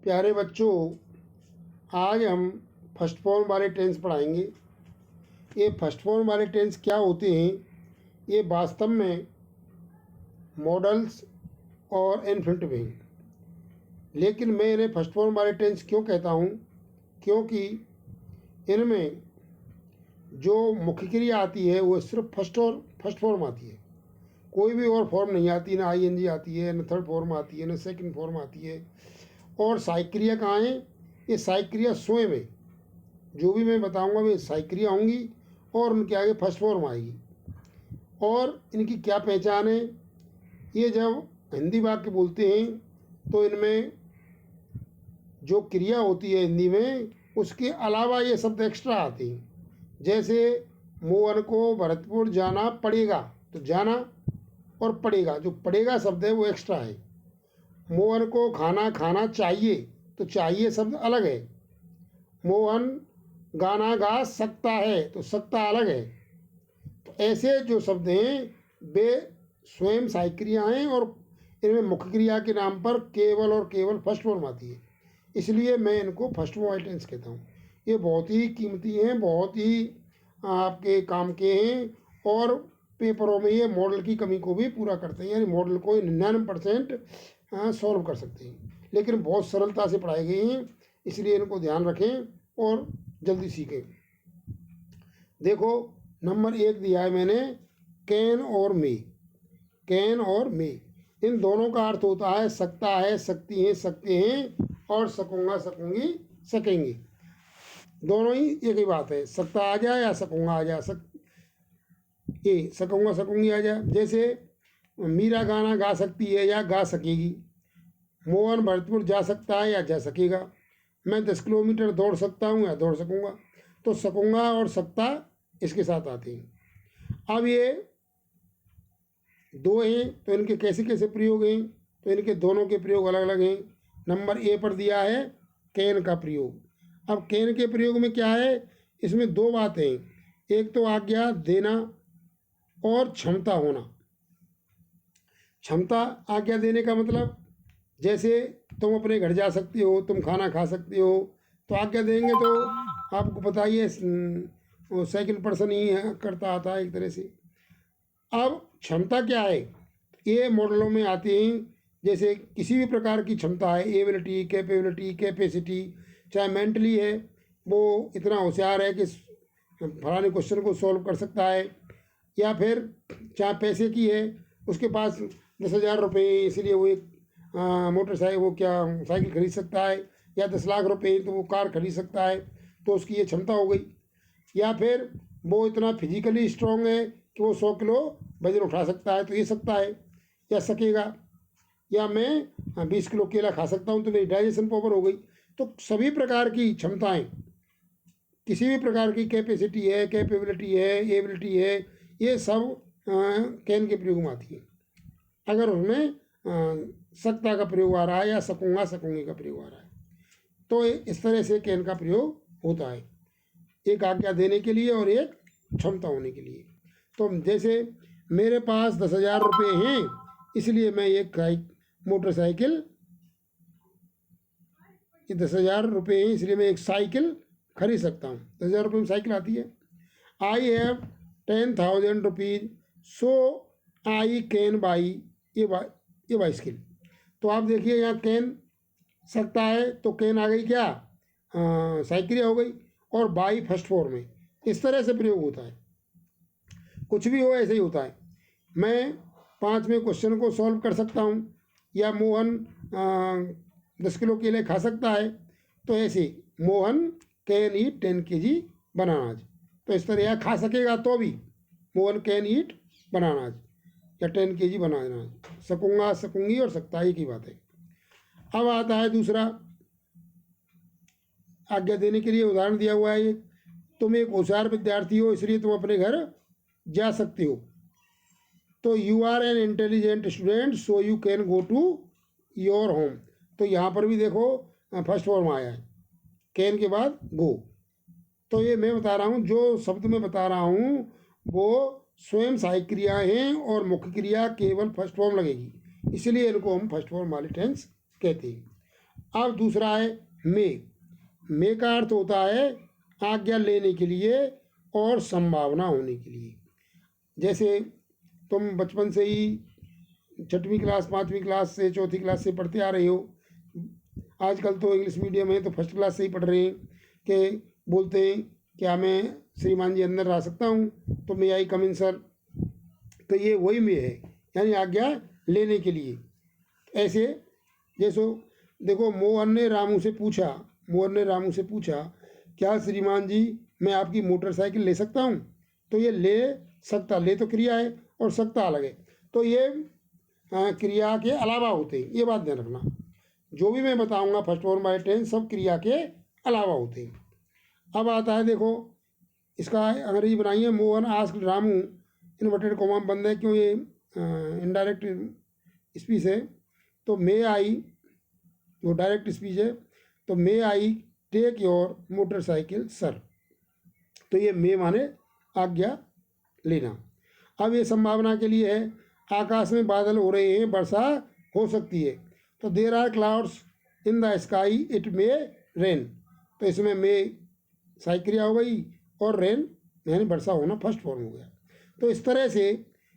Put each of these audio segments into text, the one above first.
प्यारे बच्चों, आज हम फर्स्ट फॉर्म वाले टेंस पढ़ाएंगे। ये फर्स्ट फॉर्म वाले टेंस क्या होते हैं, ये वास्तव में मॉडल्स और इन्फिनिटिव हैं। लेकिन मैं इन्हें फर्स्ट फॉर्म वाले टेंस क्यों कहता हूँ, क्योंकि इनमें जो मुख्य क्रिया आती है वो सिर्फ फर्स्ट फॉर्म आती है। कोई भी और फॉर्म नहीं आती, ना आईएनजी आती है, ना थर्ड फॉर्म आती है, ना सेकंड फॉर्म आती है। और सहायक क्रिया कहाँ है? ये सहायक क्रिया स्वयं है। जो भी मैं बताऊंगा वे सहायक क्रिया होंगी और उनके आगे फर्स्ट फॉर्म आएगी। और इनकी क्या पहचान है? ये जब हिंदी वाक्य बोलते हैं तो इनमें जो क्रिया होती है हिंदी में, उसके अलावा ये शब्द एक्स्ट्रा आते हैं। जैसे मोहन को भरतपुर जाना पड़ेगा, तो जाना और पड़ेगा, जो पड़ेगा शब्द है वो एक्स्ट्रा है। मोहन को खाना खाना चाहिए, तो चाहिए शब्द अलग है। मोहन गाना गा सकता है, तो सकता अलग है। तो ऐसे जो शब्द हैं वे स्वयं सहायक क्रिया हैं और इनमें मुख्य क्रिया के नाम पर केवल और केवल फर्स्ट फॉर्म आती है। इसलिए मैं इनको फर्स्ट फॉर्म टेंस कहता हूँ। ये बहुत ही कीमती हैं, बहुत ही आपके काम के हैं और पेपरों में ये मॉडल की कमी को भी पूरा करते हैं। यानी मॉडल को 99% सॉल्व कर सकते हैं, लेकिन बहुत सरलता से पढ़ाए गए हैं। इसलिए इनको ध्यान रखें और जल्दी सीखें। देखो, नंबर 1 दिया है मैंने, कैन और मे। कैन और मे, इन दोनों का अर्थ होता है सकता है, सकती हैं, सकते हैं और सकूंगा, सकूंगी, सकेंगे। दोनों ही एक ही बात है, सकता आ जाए या सकूंगा आ जाए, ये सकूंगा सकूंगी आ जाए। जैसे मीरा गाना गा सकती है या गा सकेगी। मोहन भरतपुर जा सकता है या जा सकेगा। मैं 10 किलोमीटर दौड़ सकता हूँ या दौड़ सकूँगा। तो सकूँगा और सकता इसके साथ आते हैं। अब ये दो हैं तो इनके कैसे कैसे प्रयोग हैं, तो इनके दोनों के प्रयोग अलग अलग हैं। नंबर ए पर दिया है कैन का प्रयोग। अब कैन के प्रयोग में क्या है, इसमें दो बातें हैं। एक तो आज्ञा देना और क्षमता होना। क्षमता आज्ञा देने का मतलब, जैसे तुम अपने घर जा सकते हो, तुम खाना खा सकते हो, तो आज्ञा देंगे तो आपको पता ही है वो सेकंड पर्सन ही करता आता है एक तरह से। अब क्षमता क्या है, ये मॉडलों में आते हैं। जैसे किसी भी प्रकार की क्षमता है, एबिलिटी, कैपेबिलिटी, कैपेसिटी, चाहे मेंटली है, वो इतना होशियार है कि फलाने क्वेश्चन को सॉल्व कर सकता है, या फिर चाहे पैसे की है, उसके पास 10,000 रुपये इसलिए वो एक मोटरसाइकिल, वो क्या साइकिल खरीद सकता है, या 10 लाख रुपए तो वो कार खरीद सकता है, तो उसकी ये क्षमता हो गई। या फिर वो इतना फिजिकली स्ट्रांग है कि वो 100 किलो वजन उठा सकता है, तो ये सकता है या सकेगा। या मैं 20 किलो केला खा सकता हूँ, तो मेरी डाइजेशन पावर हो गई। तो सभी प्रकार की क्षमताएं, किसी भी प्रकार की कैपेसिटी है, कैपेबिलिटी है, एबिलिटी है, ये सब कैन के प्रयोग में आती है। अगर उसमें सकता का प्रयोग आ रहा है या सकूंगा सकूंगी का प्रयोग आ रहा है, तो इस तरह से कैन का प्रयोग होता है, एक आज्ञा देने के लिए और एक क्षमता होने के लिए। तो जैसे मेरे पास 10,000 रुपये हैं, इसलिए मैं एक मोटरसाइकिल, ये 10,000 रुपये हैं इसलिए मैं एक साइकिल खरीद सकता हूँ। 10,000 रुपये में साइकिल आती है। I have 10,000 rupees so I can buy ये बाइसिकल। तो आप देखिए यहाँ कैन सकता है, तो कैन आ गई क्या, साइकिल हो गई, और बाई फर्स्ट फॉर्म में। इस तरह से प्रयोग होता है, कुछ भी हो ऐसे ही होता है। मैं 5वें क्वेश्चन को सॉल्व कर सकता हूँ, या मोहन 10 किलो केले खा सकता है, तो ऐसे Mohan can eat 10 kg bananas. तो इस तरह खा सकेगा तो भी मोहन कैन ईट बनानाज या 10 kg बनानाज। सकूंगा, सकूंगी और सकता एक ही बात है। अब आता है दूसरा, आज्ञा देने के लिए उदाहरण दिया हुआ है। तुम एक होशियार विद्यार्थी हो, इसलिए तुम अपने घर जा सकते हो। तो you are an intelligent student so you can go to your home. तो यहाँ पर भी देखो फर्स्ट फॉर्म आया है, कैन के बाद गो। तो ये मैं बता रहा हूँ, जो शब्द मैं बता रहा हूँ वो स्वयं सहायक क्रिया हैं और मुख्य क्रिया केवल फर्स्ट फॉर्म लगेगी, इसलिए इनको हम फर्स्ट फॉर्म वाले टेंस कहते हैं। अब दूसरा है मे का अर्थ होता है आज्ञा लेने के लिए और संभावना होने के लिए। जैसे तुम बचपन से ही 6वीं क्लास 5वीं क्लास से 4थी क्लास से पढ़ते आ रहे हो, आजकल तो इंग्लिश मीडियम है तो फर्स्ट क्लास से ही पढ़ रहे हैं कि बोलते हैं क्या मैं श्रीमान जी अंदर आ सकता हूँ, तो मे आई कम इन सर। तो ये वही मे है, यानी आज्ञा लेने के लिए। ऐसे जैसो देखो मोहन ने रामू से पूछा क्या श्रीमान जी मैं आपकी मोटरसाइकिल ले सकता हूँ। तो ये ले सकता, ले तो क्रिया है और सकता अलग है, तो ये क्रिया के अलावा होते हैं, ये बात ध्यान रखना। जो भी मैं बताऊंगा फर्स्ट फॉर्म बाय टेंस सब क्रिया के अलावा होते हैं। अब आता है देखो इसका अंग्रेजी बनाइए, Mohan asked Ramu inverted comma बंद है क्यों, ये इनडायरेक्ट स्पीच है। तो मे आई वो डायरेक्ट स्पीच है, तो may I take your motorcycle sir. तो ये मे माने आज्ञा लेना। अब ये संभावना के लिए है, आकाश में बादल हो रहे हैं, वर्षा हो सकती है। तो there are clouds in the sky it may rain. तो इसमें मे सहायक क्रिया हो गई और रेन यानी वर्षा होना फर्स्ट फॉर्म हो गया। तो इस तरह से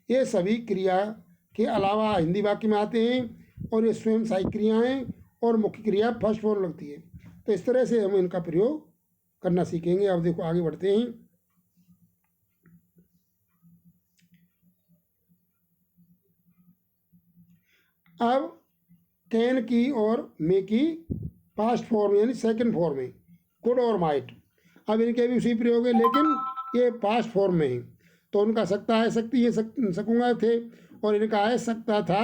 ये सभी क्रिया के अलावा हिंदी वाक्य में आते हैं और ये स्वयं सहायक क्रियाएँ और मुख्य क्रिया फर्स्ट फॉर्म लगती है। तो इस तरह से हम इनका प्रयोग करना सीखेंगे। अब देखो आगे बढ़ते हैं। अब कैन की और मे की पास्ट फॉर्म यानी सेकंड फॉर्म है कुड और माइट। अब इनके भी उसी प्रयोग है लेकिन ये पास्ट फॉर्म में है। तो उनका सकता है सकती ये सकूंगा थे, और इनका है सकता था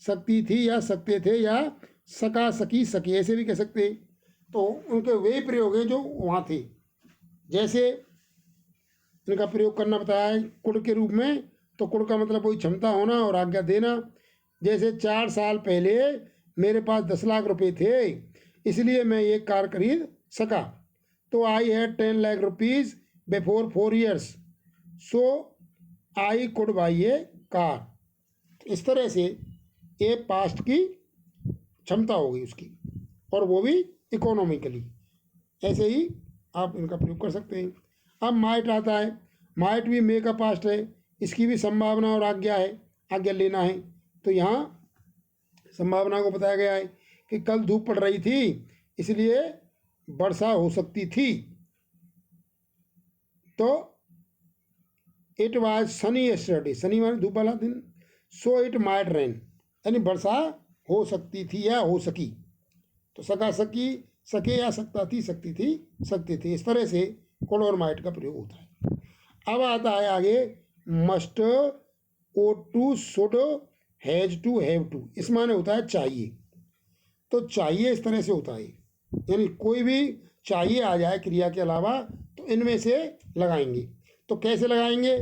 सकती थी या सकते थे या सका सकी सके, ऐसे भी कह सकते हैं। तो उनके वे प्रयोग हैं जो वहाँ थे। जैसे इनका प्रयोग करना बताया है कुड के रूप में, तो कुड का मतलब वही क्षमता होना और आज्ञा देना। जैसे 4 साल पहले मेरे पास 10 लाख रुपए थे इसलिए मैं एक कार खरीद सका। तो I had 10 lakh rupees before 4 years so I could by A car. इस तरह से ये पास्ट की क्षमता होगी उसकी, और वो भी इकोनॉमिकली। ऐसे ही आप इनका प्रयोग कर सकते हैं। अब माइट आता है, माइट भी मे का पास्ट है, इसकी भी संभावना और आज्ञा है, आज्ञा लेना है। तो यहाँ संभावना को बताया गया है कि कल धूप पड़ रही थी इसलिए वर्षा हो सकती थी। तो it was Sunny yesterday, Shani माने धूप वाला दिन, सो इट माइट रेन यानी वर्षा हो सकती थी या हो सकी। तो सका सकी सके या सकता थी सकती थी सकते थे। इस तरह से कुड और माइट का प्रयोग होता है। अब आता है आगे must, ought to, should, has to, have to. इस माने होता है चाहिए। तो चाहिए इस तरह से होता है, यानी कोई भी चाहिए आ जाए क्रिया के अलावा तो इनमें से लगाएंगे। तो कैसे लगाएंगे?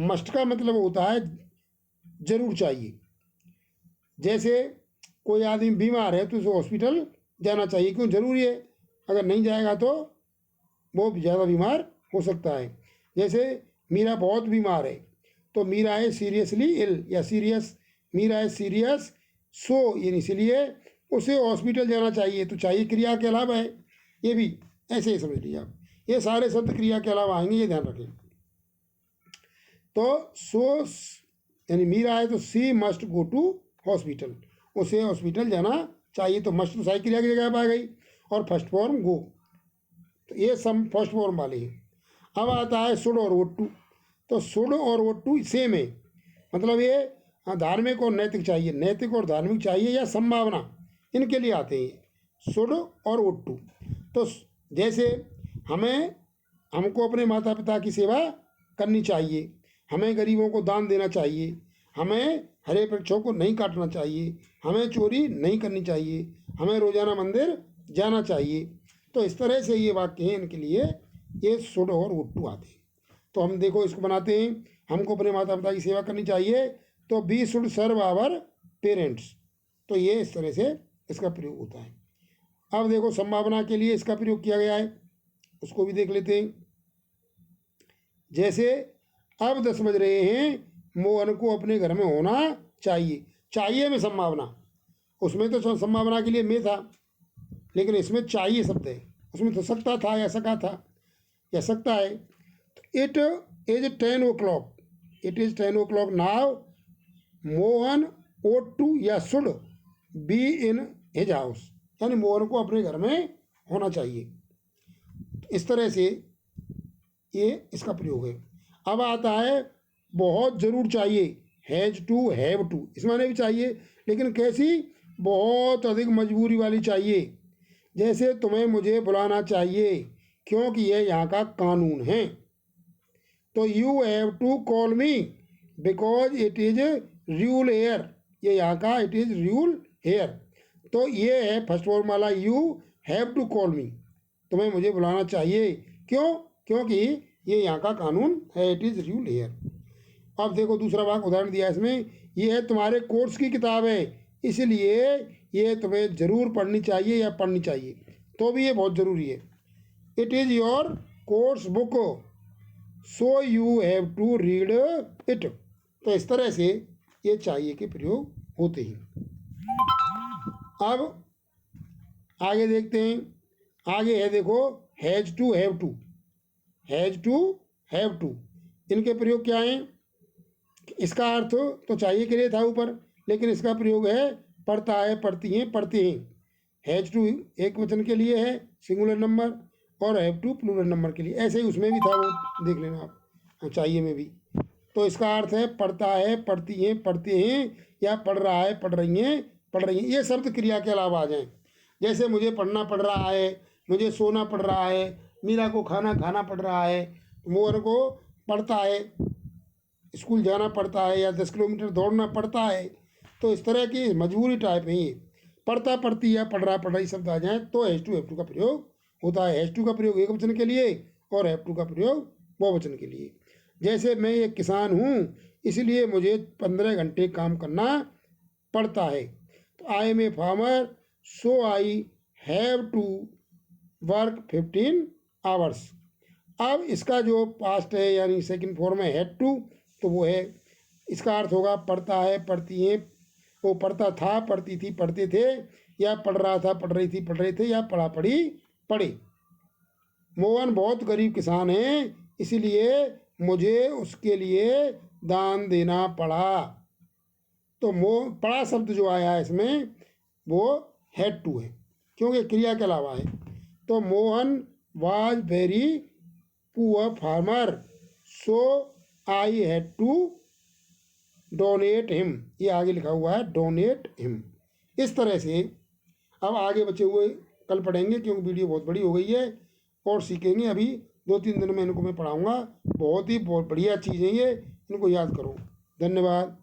मस्ट का मतलब होता है जरूर चाहिए। जैसे कोई आदमी बीमार है तो उसे हॉस्पिटल जाना चाहिए, क्यों? जरूरी है, अगर नहीं जाएगा तो वो ज़्यादा बीमार हो सकता है। जैसे मीरा बहुत बीमार है तो मीरा है सीरियसली इल या सीरियस, मीरा है सीरियस सो यानी इसलिए उसे हॉस्पिटल जाना चाहिए। तो चाहिए क्रिया के अलावा है, ये भी ऐसे ही समझ लीजिए आप। ये सारे शब्द क्रिया के अलावा आएंगे, ये ध्यान रखें। तो सो यानी मीरा है तो सी मस्ट गो टू हॉस्पिटल, उसे हॉस्पिटल जाना चाहिए। तो मस्ट तो सही क्रिया की जगह पर आ गई और फर्स्ट फॉर्म गो। तो ये सब फर्स्ट फॉर्म वाले हैं। अब आता है शुड और वुड टू। तो शुड और वुड टू सेम है, मतलब ये धार्मिक और नैतिक चाहिए, नैतिक और धार्मिक चाहिए या संभावना, इनके लिए आते हैं शुड और वुड टू। तो जैसे हमको अपने माता पिता की सेवा करनी चाहिए, हमें गरीबों को दान देना चाहिए, हमें हरे वृक्षों को नहीं काटना चाहिए, हमें चोरी नहीं करनी चाहिए, हमें रोजाना मंदिर जाना चाहिए। तो इस तरह से ये वाक्य हैं, इनके लिए ये शुड और वुड टू आते हैं। तो हम देखो इसको बनाते हैं, हमको अपने माता पिता की सेवा करनी चाहिए तो we should serve our parents. तो ये इस तरह से इसका प्रयोग होता है। अब देखो संभावना के लिए इसका प्रयोग किया गया है, उसको भी देख लेते हैं। जैसे अब 10 बज रहे हैं, मोहन को अपने घर में होना चाहिए। चाहिए में संभावना, उसमें तो संभावना के लिए में था, लेकिन इसमें चाहिए शब्द है, उसमें तो सकता था या सका था या सकता है। तो it is 10 o'clock, it is 10 o'clock now, Mohan ought to या should be in his house, यानी मोहन को अपने घर में होना चाहिए। इस तरह से ये इसका प्रयोग है। अब आता है बहुत ज़रूर चाहिए, हैज़ टू, हैव टू, इस माने भी चाहिए, लेकिन कैसी, बहुत अधिक मजबूरी वाली चाहिए। जैसे तुम्हें मुझे बुलाना चाहिए क्योंकि ये यहाँ का कानून है। तो you have to call me because it is rule here, ये यहाँ का इट इज़ रूल हेयर। तो ये है फर्स्ट फॉर्म वाला, you have to call me, तुम्हें मुझे बुलाना चाहिए, क्यों, क्योंकि ये यहाँ का कानून है, इट इज़ रूल हेयर। अब देखो दूसरा भाग उदाहरण दिया इसमें, ये है तुम्हारे कोर्स की किताब है इसलिए ये तुम्हें ज़रूर पढ़नी चाहिए या पढ़नी चाहिए, तो भी ये बहुत ज़रूरी है। It is your course book so you have to read it. तो इस तरह से ये चाहिए के प्रयोग होते हैं। अब आगे देखते हैं, आगे है देखो has to, have to, has to, have to, इनके प्रयोग क्या हैं। इसका अर्थ तो चाहिए के लिए था ऊपर, लेकिन इसका प्रयोग है पढ़ता है, पढ़ती हैं, पढ़ते हैं। हैज़ टू एक वचन के लिए है सिंगुलर नंबर, और हैव टू प्लूरल नंबर के लिए, ऐसे ही उसमें भी था, वो देख लेना आप, चाहिए में भी। तो इसका अर्थ है पढ़ता है, पढ़ती हैं, पढ़ते हैं, या पढ़ रहा है, पढ़ रही हैं, पढ़ रही हैं। ये शब्द क्रिया के अलावा आ जाएं, जैसे मुझे पढ़ना पड़ रहा है, मुझे सोना पड़ रहा है, मीरा को खाना खाना पड़ रहा है, मोहन को पढ़ता है, स्कूल जाना पड़ता है, या 10 किलोमीटर दौड़ना पड़ता है। तो इस तरह की मजबूरी टाइप है ये, पढ़ता, पढ़ती या पढ़ रहा, पढ़ रही शब्द आ जाए तो हैज़ टू, हैव टू का प्रयोग होता है। हैज़ टू का प्रयोग एक वचन के लिए और हैव टू का प्रयोग बहुवचन के लिए। जैसे मैं एक किसान हूँ इसलिए मुझे 15 घंटे काम करना पड़ता है। तो I am a farmer so I have to work 15 hours. अब इसका जो पास्ट है यानी सेकंड फॉर्म है हैड टू, तो वो है, इसका अर्थ होगा पढ़ता है, पढ़ती हैं, वो पढ़ता था, पढ़ती थी, पढ़ते थे, या पढ़ रहा था, पढ़ रही थी, पढ़ रहे थे, या पढ़ा पढ़ी पढ़े। मोहन बहुत गरीब किसान है इसलिए मुझे उसके लिए दान देना पड़ा। तो पड़ा शब्द जो आया है इसमें वो हैड टू है, क्योंकि क्रिया के अलावा है। तो Mohan was very poor farmer so I had to donate him, ये आगे लिखा हुआ है डोनेट हिम। इस तरह से अब आगे बचे हुए कल पढ़ेंगे, क्योंकि वीडियो बहुत बड़ी हो गई है, और सीखेंगे। अभी 2-3 दिन में इनको मैं पढ़ाऊँगा। बहुत ही बहुत बढ़िया चीज़ है ये, इनको याद करो। धन्यवाद।